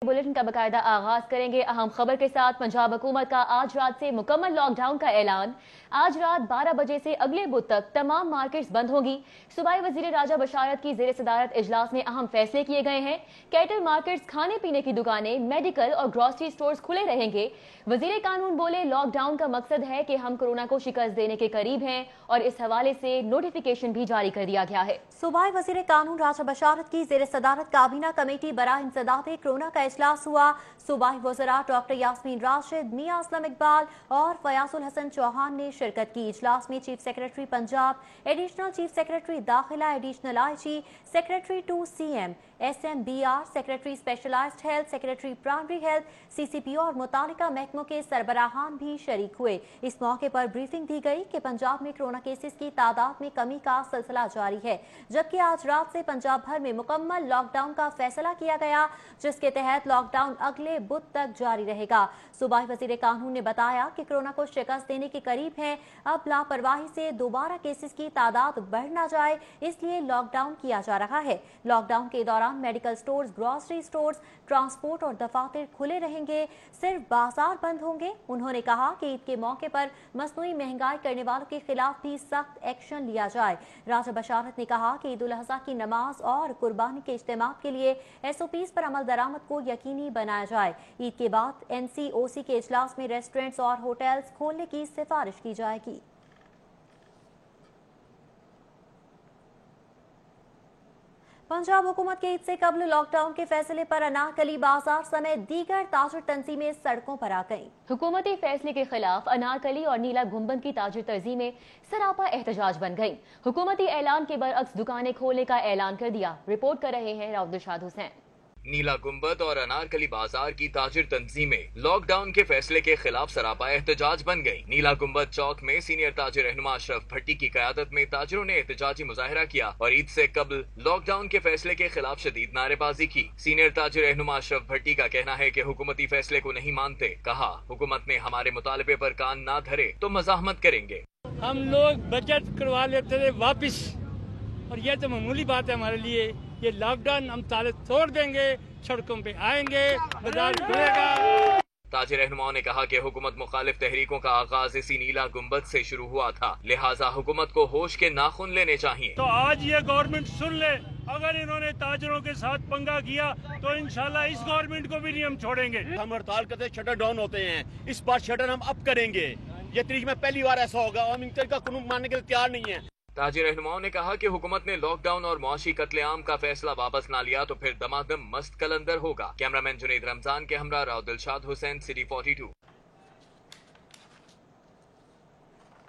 Bulletin का बाकायदा आगाज करेंगे अहम खबर के साथ। पंजाब हुकूमत का आज रात से मुकम्मल लॉकडाउन का ऐलान। आज रात 12 बजे से अगले बुध तक तमाम मार्केट्स बंद होंगी। सूबाई वजीर राजा बशारत की जेर सदारत इजलास में अहम फैसले किए गए हैं। कैटल मार्केट्स, खाने पीने की दुकानें, मेडिकल और ग्रोसरी स्टोर्स खुले रहेंगे। वजीर कानून बोले, लॉकडाउन का मकसद है कि हम कोरोना को शिकस्त देने के करीब हैं और इस हवाले से नोटिफिकेशन भी जारी कर दिया गया है। सूबाई वजीर कानून राजा बशारत की जेर सदारत काबीना कमेटी बरा इंसदाद कोरोना का इजलास हुआ। सूबाई वज़रा डॉक्टर यास्मीन राशिद, मियां असलम इकबाल और फयाजुल हसन चौहान ने शिरकत की। इजलास में chief secretary Punjab, additional chief secretary दाखिला, additional IG, secretary to CM, SMBR, secretary specialised health, secretary primary health, CCPO और मुतालिका महकमों के सरबराहान भी शरीक हुए। इस मौके पर ब्रीफिंग दी गई कि पंजाब में कोरोना केसेस की तादाद में कमी का सिलसिला जारी है, जबकि आज रात से पंजाब भर में मुकम्मल लॉकडाउन का फैसला किया गया, जिसके तहत लॉकडाउन अगले बुध तक जारी रहेगा। सूबाई वजीर कानून ने बताया कि कोरोना को शिकस्त देने के करीब हैं। अब लापरवाही से दोबारा केसेस की तादाद बढ़ न जाए, इसलिए लॉकडाउन किया जा रहा है। लॉकडाउन के दौरान medical stores, grocery stores, transport और दफातर खुले रहेंगे, सिर्फ बाजार बंद होंगे। उन्होंने कहा कि ईद के मौके पर मसनूई महंगाई करने वालों के खिलाफ भी सख्त एक्शन लिया जाए। राजा बशारत ने कहा कि ईद उल अज़हा की नमाज और कुर्बानी के इज्तिमा के लिए SOPs पर अमल दरामद को यकीनी बनाया जाए। ईद के बाद NCOC के इजलास में रेस्टोरेंट्स और होटल्स खोलने की सिफारिश की जाएगी। पंजाब हुकूमत के ईद से कबल लॉकडाउन के फैसले पर अनारकली बाजार समेत दीगर ताजिर तंजीमें सड़कों पर आ गईं। हुकूमती फैसले के खिलाफ अनारकली और नीला गुंबद की ताजिर तंजीमें सरापा एहतजाज बन गईं। हुकूमती ऐलान के बरअक्स दुकानें खोलने का ऐलान कर दिया। रिपोर्ट कर रहे हैं राउदिलशाद हुसैन। नीला गुंबद और अनारकली बाजार की ताजिर तंजीमें लॉकडाउन के फैसले के खिलाफ सरापा एहतजाज बन गयी। नीला गुंबद चौक में सीनियर ताजिर रहनुमा अशरफ भट्टी की क़यादत में ताजिरों ने एहतजाजी मुजाहरा किया और ईद से कबल लॉकडाउन के फैसले के खिलाफ शदीद नारेबाजी की। सीनियर ताजिर रहनुमा अशरफ भट्टी का कहना है कि हुकूमती फैसले को नहीं मानते। कहा, हुकूमत ने हमारे मुतालबे पर कान ना धरे तो मज़ाहमत करेंगे। हम लोग बचत करवा लेते थे वापिस, और यह तो मामूली बात है हमारे लिए। ये लॉकडाउन हम ताले तोड़ देंगे, सड़कों पे आएंगे, बाजार खुलेगा। ताजिर रहनुमाओं ने कहा कि हुकूमत मुखालिफ तहरीकों का आगाज इसी नीला गुंबद से शुरू हुआ था, लिहाजा हुकूमत को होश के नाखून लेने चाहिए। तो आज ये गवर्नमेंट सुन ले, अगर इन्होंने ताजिरों के साथ पंगा किया तो इंशाल्लाह इस गवर्नमेंट को भी नहीं हम छोड़ेंगे। हम हड़ताल करते शटर डाउन होते हैं, इस बार शटर हम अप करेंगे। ये तरीक में पहली बार ऐसा होगा, हम इन का कानून मानने के लिए तैयार नहीं है। ताजिर रहनुमाओं ने कहा कि हुकूमत ने लॉकडाउन और मुआशी कत्लेआम का फैसला वापस ना लिया तो फिर दमादम मस्त कलंदर होगा। कैमरामैन जुनैद रमजान के हमरा राउदिलशाद हुसैन, सिटी 42।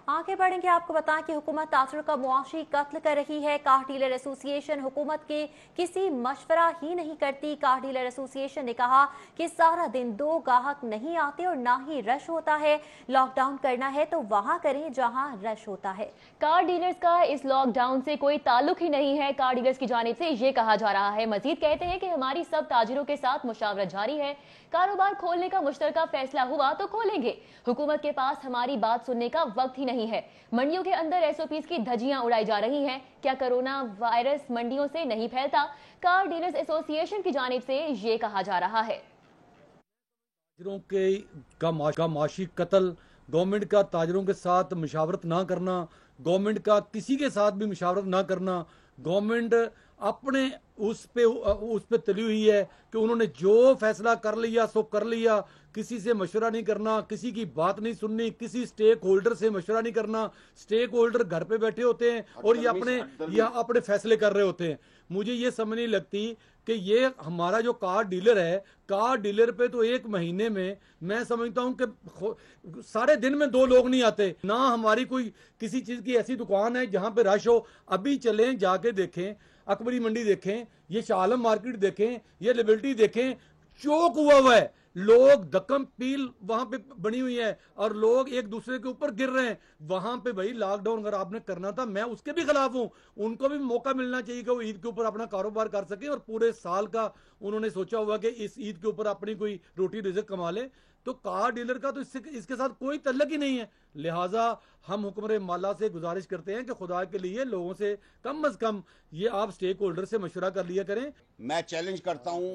आगे बढ़ेंगे, आपको बताएं कि हुकूमत ताजिरों का मुआशी कत्ल कर रही है। कार डीलर एसोसिएशन हुकूमत के किसी मशवरा ही नहीं करती। कार डीलर एसोसिएशन ने कहा कि सारा दिन 2 गाहक नहीं आते और ना ही रश होता है। लॉकडाउन करना है तो वहां करें जहां रश होता है। कार डीलर्स का इस लॉकडाउन से कोई ताल्लुक ही नहीं है। कार डीलर्स की जानिब से ये कहा जा रहा है। मजीद कहते हैं कि हमारी सब ताजिरों के साथ मुशावरत जारी है। कारोबार खोलने का मुश्तरका फैसला हुआ तो खोलेंगे। हुकूमत के पास हमारी बात सुनने का वक्त ही नहीं है। मंडियों के अंदर SOPs की धज्जियां उड़ाई जा रही हैं। क्या कोरोना वायरस मंडियों से नहीं फैलता? कार डीलर्स एसोसिएशन की जानिब से ये कहा जा रहा है। ताजिरों का माशी कत्ल, गवर्नमेंट का ताजिरों के साथ मुशावरत ना करना, गवर्नमेंट का किसी के साथ भी मुशावरत ना करना, गवर्नमेंट अपने उस पे तली हुई है कि उन्होंने जो फैसला कर लिया सो कर लिया। किसी से मशवरा नहीं करना, किसी की बात नहीं सुननी, किसी स्टेक होल्डर से मशवरा नहीं करना। स्टेक होल्डर घर पे बैठे होते हैं और ये अपने फैसले कर रहे होते हैं। मुझे ये समझ नहीं लगती कि ये हमारा जो कार डीलर है, कार डीलर पे तो 1 महीने में मैं समझता हूँ कि सारे दिन में 2 लोग नहीं आते। ना हमारी कोई किसी चीज की ऐसी दुकान है जहाँ पे रश हो। अभी चलें, जाके देखें, अकबरी मंडी देखें, ये शालम मार्केट देखें, ये लिबर्टी देखें, चौक हुआ है। लोग धक्कम पील वहां पे बनी हुई है और लोग एक दूसरे के ऊपर गिर रहे हैं। वहां पे भाई लॉकडाउन अगर आपने करना था, मैं उसके भी खिलाफ हूं। उनको भी मौका मिलना चाहिए कि वो ईद के ऊपर अपना कारोबार कर सके और पूरे साल का उन्होंने सोचा हुआ कि इस ईद के ऊपर अपनी कोई रोटी रिज़्क कमा ले। तो कार डीलर का तो इसके साथ कोई तल्लक ही नहीं है। लिहाजा हम हुक्मर माला से गुजारिश करते हैं कि खुदा के लिए लोगों से कम ये आप स्टेक होल्डर से मशवरा कर लिया करें। मैं चैलेंज करता हूं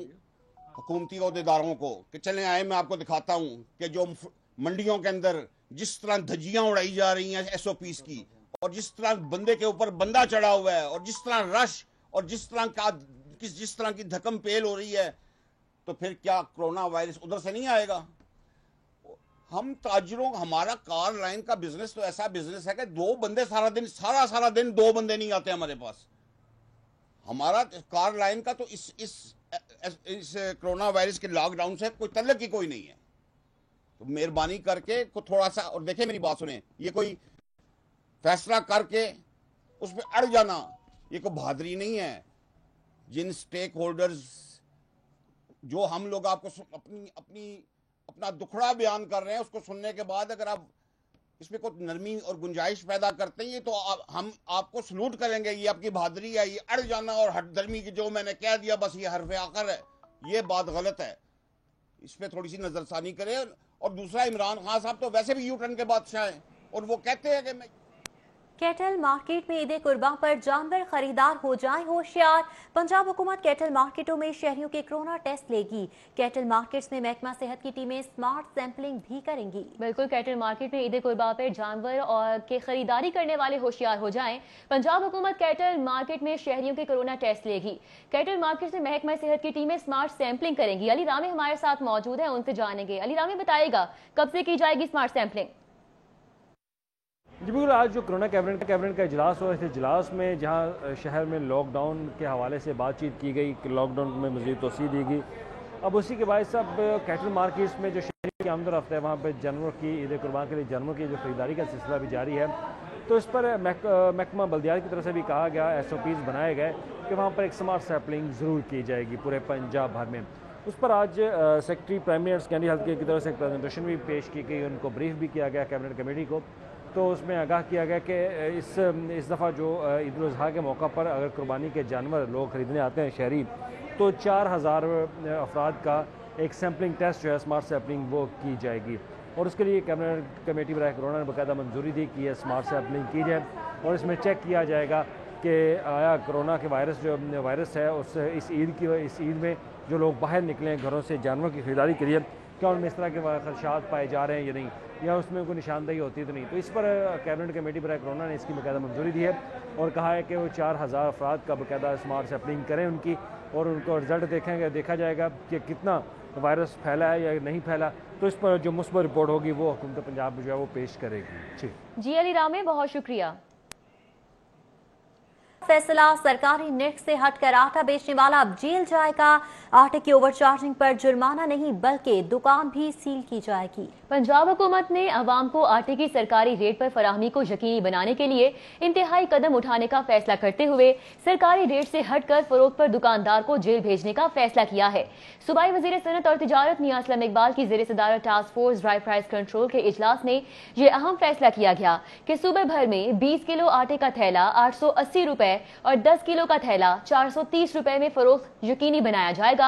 हुकूमती अहदेदारों को कि चलें आए मैं आपको दिखाता हूँ कि जो मंडियों के अंदर जिस तरह धज्जियां उड़ाई जा रही हैं SOPs की, और जिस तरह बंदे के ऊपर बंदा चढ़ा हुआ है, और जिस तरह रश और जिस तरह की धक्कम पेल हो रही है, तो फिर क्या कोरोना वायरस उधर से नहीं आएगा? हम ताजरों, हमारा कार लाइन का बिजनेस तो ऐसा बिजनेस है कि दो बंदे सारा दिन दो बंदे नहीं आते हमारे पास। हमारा कार लाइन का तो इस कोरोना वायरस के लॉकडाउन से कोई तल्लुक ही कोई नहीं है। तो मेहरबानी करके को थोड़ा सा, और देखें मेरी बात सुने, ये कोई फैसला करके उस पर अड़ जाना ये कोई बहादुरी नहीं है। जिन स्टेक होल्डर्स, जो हम लोग आपको अपना दुखड़ा बयान कर रहे हैं, उसको सुनने के बाद अगर आप इसमें कोई नरमी और गुंजाइश पैदा करते हैं तो हम आपको सलूट करेंगे। ये आपकी बहादुरी है। ये अड़ जाना और हटदर्मी की जो मैंने कह दिया बस ये हरफ आखिर है, ये बात गलत है। इस पर थोड़ी सी नजरसानी करें। और दूसरा, इमरान खान साहब तो वैसे भी यू टर्न के बादशाह हैं, और वो कहते हैं कि मैं कैटल मार्केट में ईद कुर्बान पर जानवर खरीदार हो जाएं होशियार। पंजाब हुकूमत कैटल मार्केटों में शहरियों के कोरोना टेस्ट लेगी। कैटल मार्केट्स में महकमा सेहत की टीमें स्मार्ट सैंपलिंग भी करेंगी। बिल्कुल, कैटल मार्केट में ईद कुर्बान पर जानवर और के खरीदारी करने वाले होशियार हो जाएं। पंजाब हुकूमत कैटल मार्केट में शहरियों के कोरोना टेस्ट लेगी। कैटल मार्केट में महकमा सेहत की टीमें स्मार्ट सैंपलिंग करेंगी। अली रामी हमारे साथ मौजूद है, उनसे जानेंगे। अली रामी बताएगा कब से की जाएगी स्मार्ट सैंपलिंग? जी बिल्कुल, आज जो कोरोना कैबिनेट का इजलास हुआ, इस इजलास में जहां शहर में लॉकडाउन के हवाले से बातचीत की गई कि लॉकडाउन में मज़ीद तोसी दी गई, अब उसी के बाद सब कैटल मार्केट्स में जो शहरी की आमद रफ्त है वहाँ पर जानवरों की ईद कुर्बान के लिए जानवरों की जो खरीदारी का सिलसिला भी जारी है। तो इस पर महकमा बल्दियात की तरफ से भी कहा गया, SOPs बनाए गए कि वहाँ पर एक स्मार्ट सैंपलिंग ज़रूर की जाएगी पूरे पंजाब भर में। उस पर आज secretary prime minister candy health care की तरफ से एक प्रेजेंटेशन भी पेश की गई, उनको ब्रीफ भी किया गया कैबिनेट कमेटी को। तो उसमें आगाह किया गया कि इस दफ़ा जो ईद उल अज़हा के मौका पर अगर कुर्बानी के जानवर लोग ख़रीदने आते हैं शहरी, तो 4000 अफराद का एक सैम्पलिंग टेस्ट जो है स्मार्ट सैम्पलिंग वो की जाएगी। और उसके लिए कैबिनेट कमेटी बराए कोरोना ने बाकायदा मंजूरी दी कि यह स्मार्ट सैम्पलिंग की जाए और इसमें चेक किया जाएगा कि आया कोरोना के वायरस है इस ईद में जो लोग बाहर निकले हैं घरों से जानवरों की खरीदारी के लिए, क्या उनमें इस तरह के खदशात पाए जा रहे हैं या नहीं, या उसमें कोई निशानदेही होती तो नहीं। तो इस पर कैबिनेट कमेटी बराए कोरोना ने इसकी बाकायदा मंजूरी दी है और कहा है कि वो 4000 अफराद का बाकायदा स्मार्ट सैंपलिंग करें उनकी, और उनको रिजल्ट देखा जाएगा कि कितना वायरस फैला है या नहीं फैला। तो इस पर जो मुस्बत रिपोर्ट होगी वो हुकूमत पंजाब जो है वो पेश करेगी। जी अली रामे, बहुत शुक्रिया। फैसला, सरकारी निर्ख से हटकर आटा बेचने वाला अब जेल जाएगा। आटे की ओवरचार्जिंग पर जुर्माना नहीं बल्कि दुकान भी सील की जाएगी। पंजाब हुकूमत ने अवाम को आटे की सरकारी रेट पर फराहमी को यकीनी बनाने के लिए इंतहाई कदम उठाने का फैसला करते हुए सरकारी रेट से हटकर फरोख्त पर दुकानदार को जेल भेजने का फैसला किया है। सूबाई वजीर सनत और तिजारत मियां असलम इकबाल की ज़ेर सदारत task force dry price control के इजलास में यह अहम फैसला किया गया कि सूबे भर में 20 किलो आटे का थैला 880 रुपए और 10 किलो का थैला 430 रुपए में फरोख्त यकीनी बनाया जाएगा।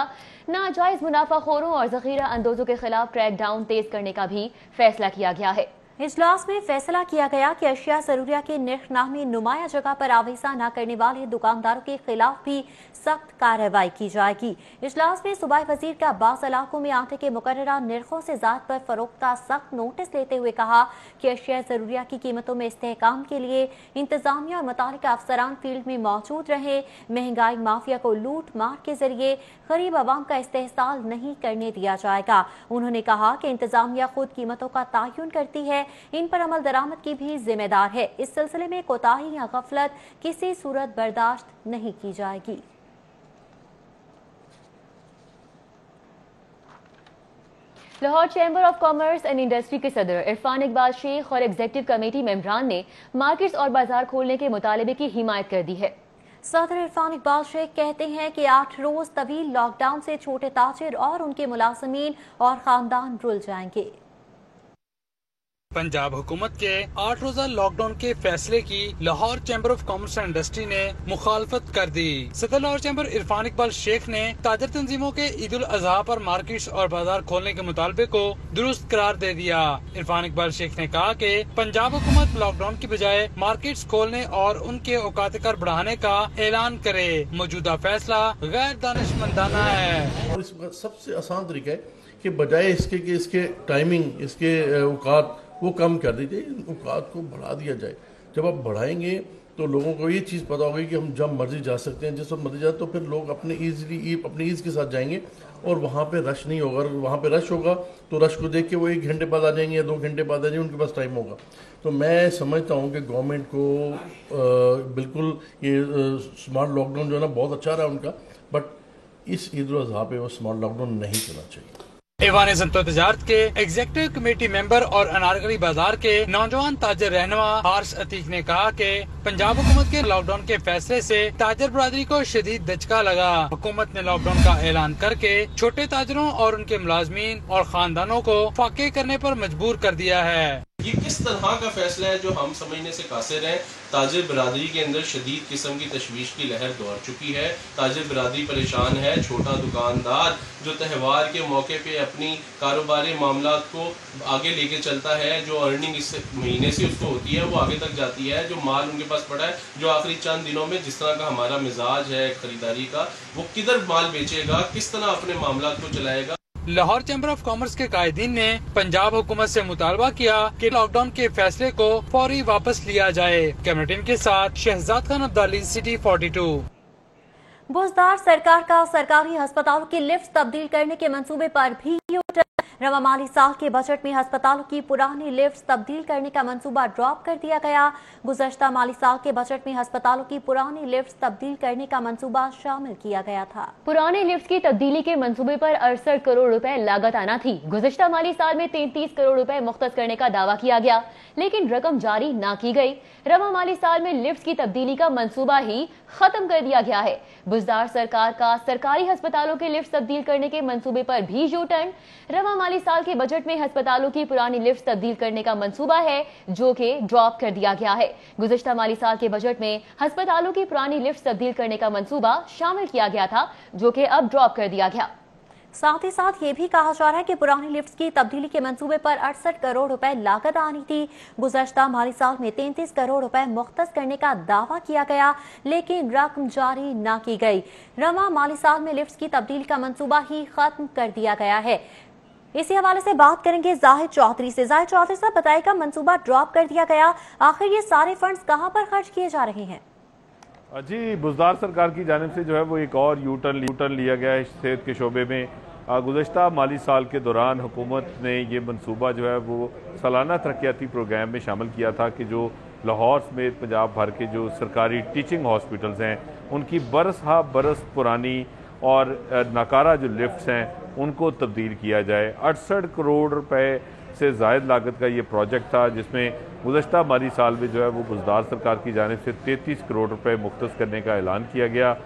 नाजायज मुनाफाखोरों और जखीरा अंदोजों के खिलाफ क्रैक डाउन तेज करने का भी फैसला किया गया है। इजलास में फैसला किया गया कि अशिया जरूरिया के निर्खनाम में नुमाया जगह पर आवेजा न करने वाले दुकानदारों के खिलाफ भी सख्त कार्रवाई की जाएगी। इजलास में सूबाई वजीर का बाज़ इलाकों में आटे के मुकर्ररा निर्खों से ज़ायद पर फरोख्त का सख्त नोटिस लेते हुए कहा कि अशिया जरूरिया की कीमतों में इस्तेहकाम के लिए इंतजामिया और मुतालिका अफसरान फील्ड में मौजूद रहे। महंगाई माफिया को लूट मार के जरिए गरीब आवाम का इस्तेहसाल नहीं करने दिया जाएगा। उन्होंने कहा कि इंतजामिया खुद कीमतों का तयन करती है, इन पर अमल दरामद की भी जिम्मेदार है। इस सिलसिले में कोताही या गफलत किसी सूरत बर्दाश्त नहीं की जाएगी। Lahore chamber of commerce and industry के सदर इरफान इकबाल शेख और एग्जीक्यूटिव कमेटी मेंबरान ने मार्केट्स और बाजार खोलने के मुतालबे की हिमायत कर दी है। सदर इरफान इकबाल शेख कहते हैं कि 8 रोज तवील लॉकडाउन से छोटे ताजिर और उनके मुलाजमीन और खानदान रुल जाएंगे। पंजाब हुकूमत के 8 रोजा लॉकडाउन के फैसले की Lahore chamber of commerce and industry ने मुखालफत कर दी। सदर लाहौर चैम्बर इरफान इकबाल शेख ने ताजर तंजीमों के ईद उल अजहा पर मार्केट्स और बाजार खोलने के मुतालबे को दुरुस्त करार दे दिया। इरफान इकबाल शेख ने कहा कि पंजाब हुकूमत लॉकडाउन की बजाय मार्केट्स खोलने और उनके औकात कर बढ़ाने का ऐलान करे। मौजूदा फैसला गैर दानिशमंदाना है। और इसका सबसे आसान तरीका है कि बजाय इसके कि इसके टाइमिंग, इसके औकात वो कम कर दीजिए, औकात को बढ़ा दिया जाए। जब आप बढ़ाएंगे तो लोगों को ये चीज़ पता होगी कि हम जब मर्जी जा सकते हैं, जिस वक्त मर्जी जाए, तो फिर लोग अपनी ईज़ के साथ जाएंगे और वहाँ पे रश नहीं होगा। अगर वहाँ पे रश होगा तो रश को देख के वो 1 घंटे बाद आ जाएंगे या 2 घंटे बाद आ जाएंगे, उनके पास टाइम होगा। तो मैं समझता हूँ कि गवर्नमेंट को बिल्कुल ये स्मार्ट लॉकडाउन जो है ना बहुत अच्छा रहा उनका, बट इस ईद उल अज़हा पे वो स्मार्ट लॉकडाउन नहीं करना चाहिए। ऐवान ज़ंतो तिजारत के एग्जीक्यूटिव कमेटी मेंबर और अनारकली बाजार के नौजवान ताजर रहनुमा हारिस अतीक ने कहा कि पंजाब हुकूमत के लॉकडाउन के फैसले से ताजर बरादरी को शदीद दचका लगा। हुकूमत ने लॉकडाउन का ऐलान करके छोटे ताजरों और उनके मुलाजमीन और खानदानों को फाके करने पर मजबूर कर दिया है। ये किस तरह का फैसला है जो हम समझने से कासिर हैं। ताजिर बरादरी के अंदर शदीद किस्म की तशवीश की लहर दौड़ चुकी है। ताजिर बरादरी परेशान है। छोटा दुकानदार जो त्यौहार के मौके पे अपनी कारोबारी मामलात को आगे लेके चलता है, जो अर्निंग इस महीने से उसको होती है वो आगे तक जाती है, जो माल उनके पास पड़ा है, जो आखिरी चंद दिनों में जिस तरह का हमारा मिजाज है खरीदारी का, वो किधर माल बेचेगा, किस तरह अपने मामलात को चलाएगा। लाहौर चैम्बर ऑफ कॉमर्स के कायदीन ने पंजाब हुकूमत से मुतालबा किया कि लॉकडाउन के फैसले को फौरी वापस लिया जाए। कैमरा टीम के साथ शहजाद खान अब्दाली, सिटी 42। बुज़दार सरकार का सरकारी अस्पतालों की लिफ्ट तब्दील करने के मंसूबे पर भी यूटर्न। रवा माली साल के बजट में अस्पतालों की पुरानी लिफ्ट तब्दील करने का मंसूबा ड्रॉप कर दिया गया। गुज़श्ता माली साल के बजट में अस्पतालों की पुरानी लिफ्ट तब्दील करने का मंसूबा शामिल किया गया था। पुराने लिफ्ट की तब्दीली के मंसूबे पर 68 करोड़ रुपए लागत आना थी। गुज़श्ता माली साल में 33 करोड़ रुपए मुख्तस करने का दावा किया गया, लेकिन रकम जारी न की गई। रवा माली साल में लिफ्ट की तब्दीली का मंसूबा ही खत्म कर दिया गया है। बुज़दार सरकार का सरकारी अस्पतालों के लिफ्ट तब्दील करने के मंसूबे पर भी यू टर्न। रवा माली साल के बजट में अस्पतालों की पुरानी लिफ्ट तब्दील करने का मंसूबा है, जो कि ड्रॉप कर दिया गया है। गुज़श्ता माली साल के बजट में अस्पतालों की पुरानी लिफ्ट तब्दील करने का मंसूबा शामिल किया गया था, जो कि अब ड्रॉप कर दिया गया। साथ ही साथ ये भी कहा जा रहा है कि पुरानी लिफ्ट की तब्दीली के मंसूबे पर 68 करोड़ रुपए लागत आनी थी। गुज़श्ता माली साल में 33 करोड़ रुपए मुख्तस करने का दावा किया गया, लेकिन रकम जारी न की गई। रवा माली साल में लिफ्ट की तब्दीली का मंसूबा ही खत्म कर दिया गया है। इसी हवाले से बात करेंगे जाहिद चौधरी से। जाहिद चौधरी साहब, बताइएगा, मंसूबा ड्रॉप कर दिया गया, आखिर ये सारे फंड्स कहां पर खर्च किए जा रहे हैं? जी, बुज़दार सरकार की जानिब से जो है वो एक और यू टर्न लिया गया है सेहत के शोबे में। गुज़श्ता माली साल के दौरान हुकूमत ने ये मंसूबा जो है वो सालाना तरक्याती प्रोग्राम में शामिल किया था कि जो लाहौर समेत पंजाब भर के जो सरकारी टीचिंग हॉस्पिटल्स हैं उनकी बरस हा बरस पुरानी और नाकारा जो लिफ्ट्स हैं उनको तब्दील किया जाए। 68 करोड़ रुपए से ज़ायद लागत का ये प्रोजेक्ट था, जिसमें गुज़श्ता माली साल में जो है वो बुज़दार सरकार की जानिब से 33 करोड़ रुपए मुख्तस करने का ऐलान किया गया,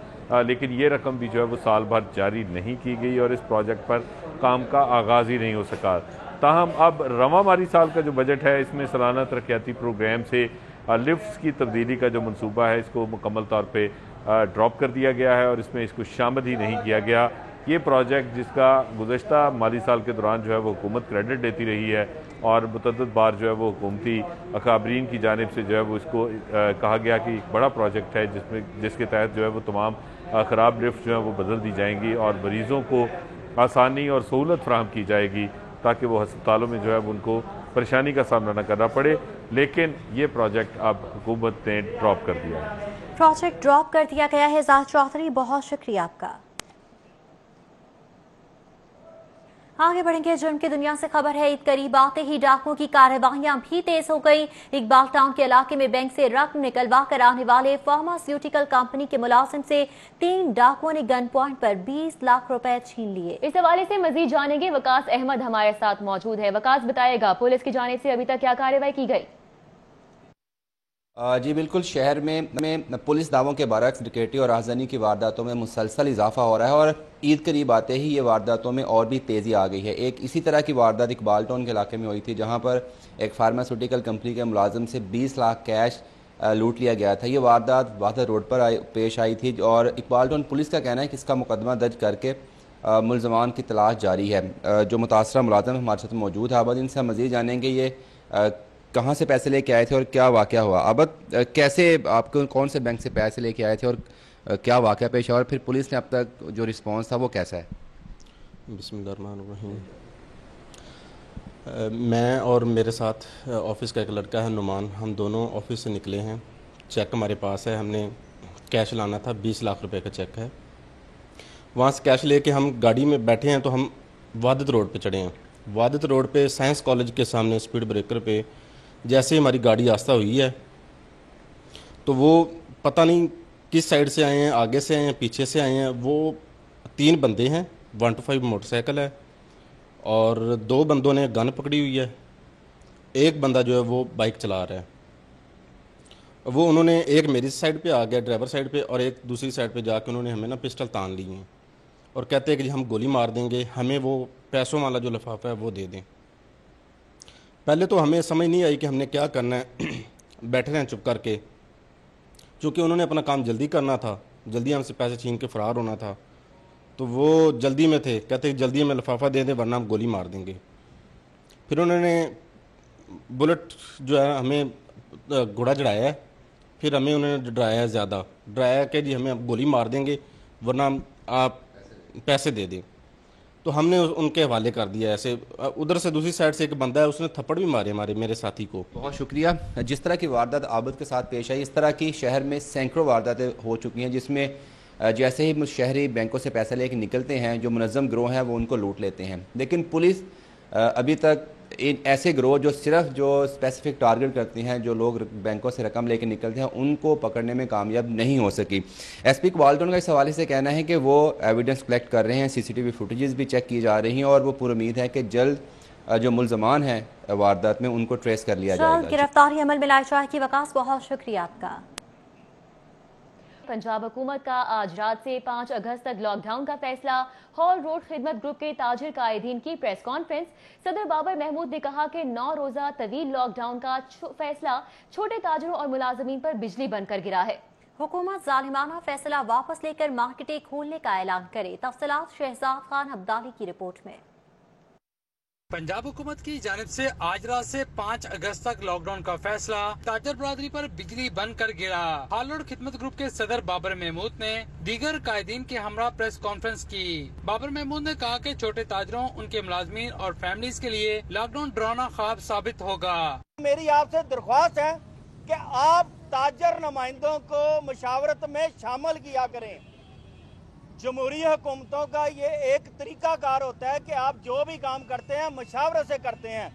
लेकिन ये रकम भी जो है वो साल भर जारी नहीं की गई और इस प्रोजेक्ट पर काम का आगाज़ ही नहीं हो सका। ताहम अब रवा माली साल का जो बजट है इसमें सालाना तरक्याती प्रोग्राम से लिफ्ट्स की तब्दीली का जो मंसूबा है इसको मुकम्मल तौर पर ड्रॉप कर दिया गया है और इसमें इसको शामिल ही नहीं किया गया। ये प्रोजेक्ट जिसका गुज़श्ता माली साल के दौरान जो है वो हुकूमत क्रेडिट देती रही है और मुतअद्दिद बार जो है वो हुकूमती अकाबरीन की जानिब से जो है वो इसको कहा गया कि एक बड़ा प्रोजेक्ट है जिसके तहत जो है वो तमाम ख़राब लिफ्ट जो है वो बदल दी जाएंगी और मरीज़ों को आसानी और सहूलत फराहम की जाएगी ताकि वो अस्पतालों में जो है उनको परेशानी का सामना न करना पड़े। लेकिन ये प्रोजेक्ट अब हुकूमत ने ड्रॉप कर दिया है। प्रोजेक्ट ड्रॉप कर दिया गया है। जाहिद चौधरी, बहुत शुक्रिया आपका। आगे बढ़ेंगे। जुर्म की दुनिया से खबर है। ईद करीब आते ही डाकुओं की कार्रवाइयां भी तेज हो गई। इकबाल टाउन के इलाके में बैंक से रकम निकलवा कर आने वाले फार्मास्यूटिकल कंपनी के मुलाजिम से 3 डाकुओं ने गन पॉइंट पर 20 लाख रुपए छीन लिए। इस हवाले से मजीद जानेंगे। वकास अहमद हमारे साथ मौजूद है। वकास, बताएगा पुलिस की जानिब से अभी तक क्या कार्रवाई की गई? जी बिल्कुल, शहर में पुलिस दावों के बरक्स डकैती और राहज़नी की वारदातों में मुसलसल इजाफा हो रहा है और ईद करीब आते ही ये वारदातों में और भी तेज़ी आ गई है। एक इसी तरह की वारदात इकबाल टाउन के इलाके में हुई थी, जहां पर एक फार्मास्यूटिकल कंपनी के मुलाजिम से 20 लाख कैश लूट लिया गया था। ये वारदात वादा रोड पर पेश आई थी और इकबाल टाउन पुलिस का कहना है कि इसका मुकदमा दर्ज करके मुलजमान की तलाश जारी है। जो मुतासरा मुलाजिम हमारे साथ मौजूद है, अब इनसे मज़ीद जानेंगे ये कहाँ से पैसे लेके आए थे और क्या वाक़या हुआ। अब कैसे आपको कौन से बैंक से पैसे लेके आए थे और क्या वाक़या पेश हुआ और फिर पुलिस ने अब तक जो रिस्पांस था वो कैसा है? बिस्मिल्लाहिर्रहमानिर्रहीम। मैं और मेरे साथ ऑफिस का एक लड़का है नुमान, हम दोनों ऑफिस से निकले हैं। चेक हमारे पास है, हमने कैश लाना था, 20 लाख रुपए का चेक है। वहाँ से कैश लेके हम गाड़ी में बैठे हैं तो हम वादत रोड पे चढ़े हैं। वादत रोड पे साइंस कॉलेज के सामने स्पीड ब्रेकर पे जैसे हमारी गाड़ी आस्था हुई है तो वो पता नहीं किस साइड से आए हैं, आगे से आए हैं, पीछे से आए हैं। वो 3 बंदे हैं, 125 मोटरसाइकिल है और 2 बंदों ने गन पकड़ी हुई है। एक बंदा जो है वो बाइक चला रहा है। वो उन्होंने एक मेरी साइड पे आ गया ड्राइवर साइड पे और एक दूसरी साइड पे जाके उन्होंने हमें ना पिस्टल तान ली हैं और कहते हैं कि जी हम गोली मार देंगे, हमें वो पैसों वाला जो लिफाफा है वो दे दें। पहले तो हमें समझ नहीं आई कि हमने क्या करना है। बैठे रहें चुप करके, चूँकि उन्होंने अपना काम जल्दी करना था, जल्दी हमसे पैसे छीन के फ़रार होना था, तो वो जल्दी में थे। कहते जल्दी हमें लिफाफा दे दें वरना हम गोली मार देंगे। फिर उन्होंने बुलेट जो है हमें घोड़ा चढ़ाया है, फिर हमें उन्होंने डराया ज़्यादा, डराया कि जी हमें अब गोली मार देंगे वरना आप पैसे दे दें। तो हमने उनके हवाले कर दिया। ऐसे उधर से दूसरी साइड से एक बंदा है, उसने थप्पड़ भी मारे मेरे साथी को। बहुत शुक्रिया। जिस तरह की वारदात आबद के साथ पेश आई, इस तरह की शहर में सैकड़ों वारदातें हो चुकी हैं जिसमें जैसे ही शहरी बैंकों से पैसे लेके निकलते हैं, जो मुनज़्ज़म गिरोह हैं वो उनको लूट लेते हैं। लेकिन पुलिस अभी तक इन ऐसे गिरोह जो सिर्फ जो स्पेसिफिक टारगेट करती हैं, जो लोग बैंकों से रकम लेके निकलते हैं, उनको पकड़ने में कामयाब नहीं हो सकी। एसपी इकबाल टाउन का इस हवाले से कहना है कि वो एविडेंस कलेक्ट कर रहे हैं, सीसीटीवी फुटेजेस भी चेक की जा रही हैं और वो पूरी उम्मीद है कि जल्द जो मुलजमान हैं वारदात में उनको ट्रेस कर लिया जाएगा। गिरफ्तारी अमल में लाई जाएगी। वकास, बहुत शुक्रिया आपका। पंजाब हुकूमत का आज रात से 5 अगस्त तक लॉकडाउन का फैसला। हॉल रोड खिदमत ग्रुप के ताजिर कायदीन की प्रेस कॉन्फ्रेंस। सदर बाबर महमूद ने कहा कि 9 रोजा तवील लॉकडाउन का फैसला छोटे ताजिरों और मुलाजमीन पर बिजली बंद कर गिरा है। हुकूमत जालिमाना फैसला वापस लेकर मार्केटें खोलने का ऐलान करे। तफसीलात शहजाद खान अब्दाली की रिपोर्ट में। पंजाब हुकूमत की जानिब से आज रात से 5 अगस्त तक लॉकडाउन का फैसला ताजर बरादरी पर बिजली बंद कर गिरा। हॉल रोड खिदमत ग्रुप के सदर बाबर महमूद ने दीगर कायदीन के हमरा प्रेस कॉन्फ्रेंस की। बाबर महमूद ने कहा कि छोटे ताजरों, उनके मुलाजमीन और फैमिलीज के लिए लॉकडाउन डरावना ख्वाब साबित होगा। मेरी आपसे दरख्वास्त है कि आप ताजर नुमाइंदों को मुशावरत में शामिल किया करें। जमहूरी हुकूमतों का ये एक तरीकाकार होता है कि आप जो भी काम करते हैं मुशावरत से करते हैं,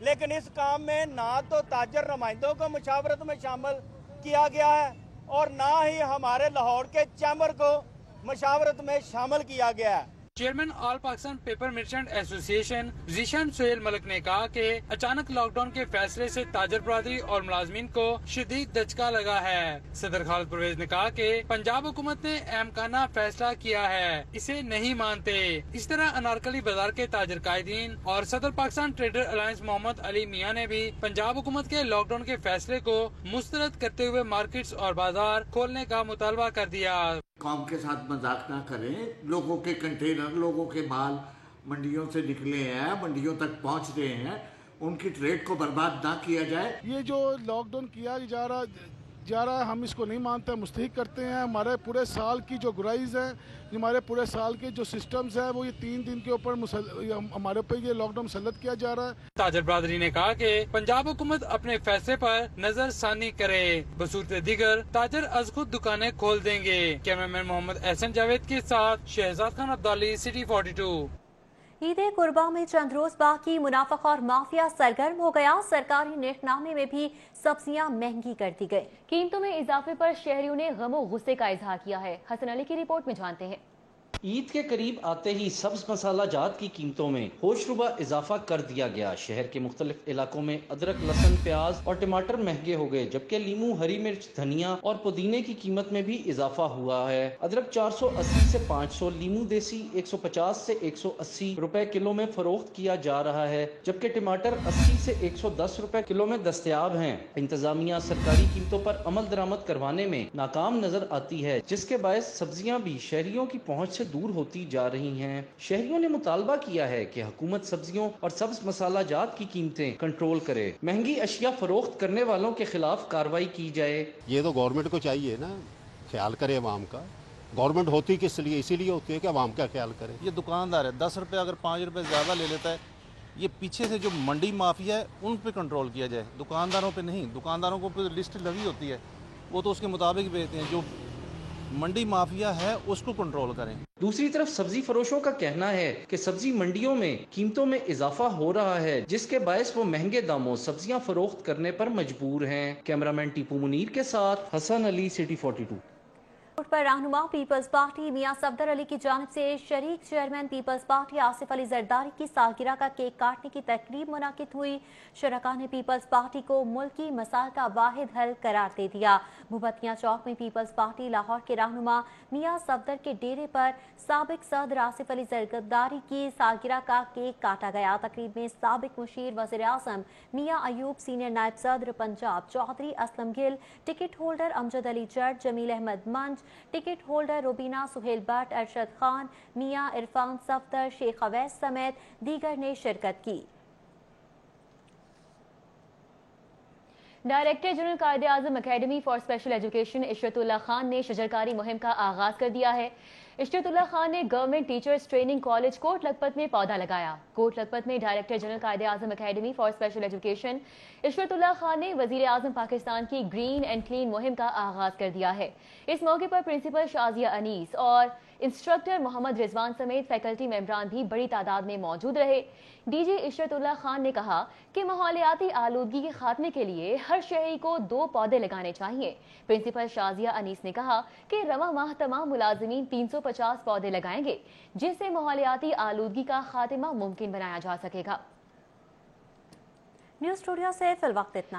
लेकिन इस काम में ना तो ताजर नुमाइंदों को मुशावरत में शामिल किया गया है और ना ही हमारे लाहौर के चैम्बर को मुशावरत में शामिल किया गया है। Chairman all Pakistan paper merchant association Zeeshan Sohail Malik ने कहा कि अचानक लॉकडाउन के फैसले से ताजर बरादरी और मुलाजमीन को शदीद दचका लगा है। सदर खालिद परवेज ने कहा कि पंजाब हुकूमत ने अहमकाना फैसला किया है, इसे नहीं मानते। इस तरह अनारकली बाजार के ताजर कायदीन और सदर पाकिस्तान ट्रेडर अलायंस मोहम्मद अली मियां ने भी पंजाब हुकूमत के लॉकडाउन के फैसले को मुस्तरद करते हुए मार्केट्स और बाजार खोलने का मुतालबा कर दिया। कौम के साथ मजाक ना करें। लोगों के कंटेनर, लोगों के माल मंडियों से निकले हैं, मंडियों तक पहुंच रहे हैं, उनकी ट्रेड को बर्बाद ना किया जाए। ये जो लॉकडाउन किया जा रहा है, हम इसको नहीं मानते, मुस्तहिक करते हैं। हमारे पूरे साल की जो ग्राइज है, हमारे पूरे साल के जो सिस्टम्स है, वो ये 3 दिन के ऊपर हमारे ऊपर ये लॉकडाउन मुसल्लत किया जा रहा है। ताजर बरादरी ने कहा कि पंजाब हुकूमत अपने फैसले पर नजर सानी करे, बसूरत दीगर ताजर अज खुद दुकानें खोल देंगे। कैमरामैन मोहम्मद एहसन जावेद के साथ शहजाद खान अब्दाली, सिटी 42। ईद कुर्बा में चंद रोज बाकी मुनाफिक और माफिया सरगर्म हो गया। सरकारी नेटनामे में भी सब्जियां महंगी कर दी गई। कीमतों में इजाफे पर शहरियों ने गमो गुस्से का इजहार किया है। हसन अली की रिपोर्ट में जानते हैं। عید کے قریب آتے ہی سبز مسالہ جات کی قیمتوں میں ہوشربا اضافہ کر دیا گیا۔ شہر کے مختلف علاقوں میں ادرک، لہسن، پیاز اور ٹماٹر مہنگے ہو گئے، جبکہ لیموں، ہری مرچ، دھنیا اور پودینے کی قیمت میں بھی اضافہ ہوا ہے۔ ادرک 480 سے 500، لیموں دیسی 150 سے 180 روپے کلو میں فروخت کیا جا رہا ہے، جبکہ ٹماٹر 80 سے 110 روپے کلو میں دستیاب ہیں۔ انتظامیہ سرکاری قیمتوں پر عمل درآمد کروانے میں ناکام نظر آتی ہے، جس کے باعث سبزیاں بھی شہریوں کی پہنچ سے دور ہوتی جا رہی ہیں۔ شہریوں نے مطالبہ کیا ہے کہ حکومت سبزیوں اور سبز مسالہ جات کی قیمتیں کنٹرول کرے، مہنگی اشیاء فروخت کرنے والوں کے خلاف کارروائی کی جائے۔ یہ تو گورنمنٹ کو چاہیے نا خیال کرے عوام کا۔ گورنمنٹ ہوتی کس لیے؟ اسی لیے ہوتی ہے کہ عوام کا خیال کرے۔ یہ دکاندار ہے 10 روپے اگر 5 روپے زیادہ لے لیتا ہے، یہ پیچھے سے جو منڈی مافیا ہے ان پہ کنٹرول کیا جائے، دکانداروں پہ نہیں۔ دکانداروں کو لسٹ لگی ہوتی ہے، وہ تو اس کے مطابق بیچتے ہیں، جو منڈی مافیا ہے اس کو کنٹرول کریں۔ دوسری طرف سبزی فروشوں کا کہنا ہے کہ سبزی منڈیوں میں قیمتوں میں اضافہ ہو رہا ہے، جس کے باعث وہ مہنگے داموں سبزیاں فروخت کرنے پر مجبور ہیں۔ کیمرامین ٹیپو منیر کے ساتھ حسن علی، سٹی 42۔ پر رہنما پیپلز پارٹی میاں صفدر علی کی جانب سے شریک chairman Peoples party Asif Ali Zardari کی سالگرہ کا کیک کاٹنے کی تقریب منعقد ہوئی۔ شرکاء نے پیپلز پارٹی کو ملکی مسائل کا واحد حل قرار دے دیا۔ بھوبتیاں چوک میں پیپلز پارٹی لاہور کے رہنما میاں صفدر کے ڈیرے پر سابق صدر آصف علی زرداری کی سالگرہ کا کیک کاٹا گیا۔ تقریب میں سابق مشیر وزیر اعظم میاں ایوب، سینئر نائب صدر Punjab Chaudhry Aslam Gill, ticket holder Amjad Ali Jatt, Jamil Ahmed Manj, ticket holder Rubina Sohail Butt, Arshad Khan, Mian Irfan Safdar, شیخ اویس سمیت دیگر نے شرکت کی۔ Director general Quaid Azam academy for special education عشرت اللہ خان نے شجرکاری مہم کا آغاز کر دیا ہے۔ عشرت اللہ خان نے government teachers training college Kot Lakhpat میں پودا لگایا۔ کوٹ لکھپت میں director general Quaid Azam academy for special education عشرت اللہ خان نے وزیر اعظم پاکستان کی گرین اینڈ کلین مہم کا آغاز کر دیا ہے۔ اس موقع پر پرنسپل شازیہ انیس اور انسٹرکٹر محمد رضوان سمیت فیکلٹی ممبران بھی بڑی تعداد میں موجود رہے۔ ڈی جی عشرت اللہ خان نے کہا کہ ماحولیاتی آلودگی کے خاتمے کے لیے ہر شہری کو 2 پودے لگانے چاہیے۔ پرنسپل شازیہ انیس نے کہا کہ رواں ماہ تمام ملازمین 350 پودے لگائیں گے، جس سے ماحولیاتی آلودگی کا خاتمہ ممکن بنایا جا سکے گا۔ نیوز اسٹوڈیو سے فی الوقت اتنا